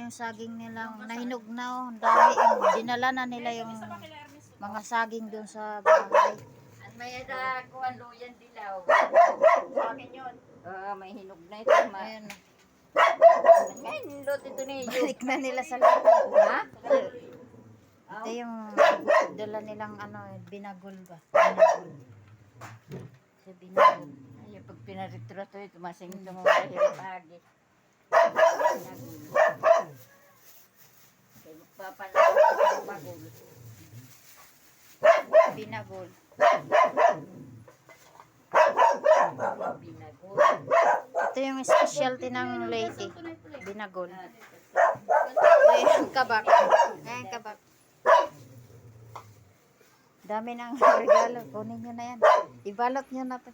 yung saging nilang nahinog na. Oh. Ang dami. Dinala na nila yung mga saging doon sa bahay. May kuwan luyan dilaw. Sa akin yun. May hinog na ito. Ayan. Ngayon, nindot ito niyo. Balik na nila sa lahat. Ha? Ito yung dala nilang binagol ba? Binagol. Sa binagol. Ay, pag pinaritrato ito, masing ito mo mahirap pagi. Kaya magpapalala ng bagol. Binagol. Binagol. Ito yung specialty ng lady. Binagol. Ayan, kabak. Ayan, kabak. Dami ng regalo. Kunin nyo na yan. Ibalot nyo na to.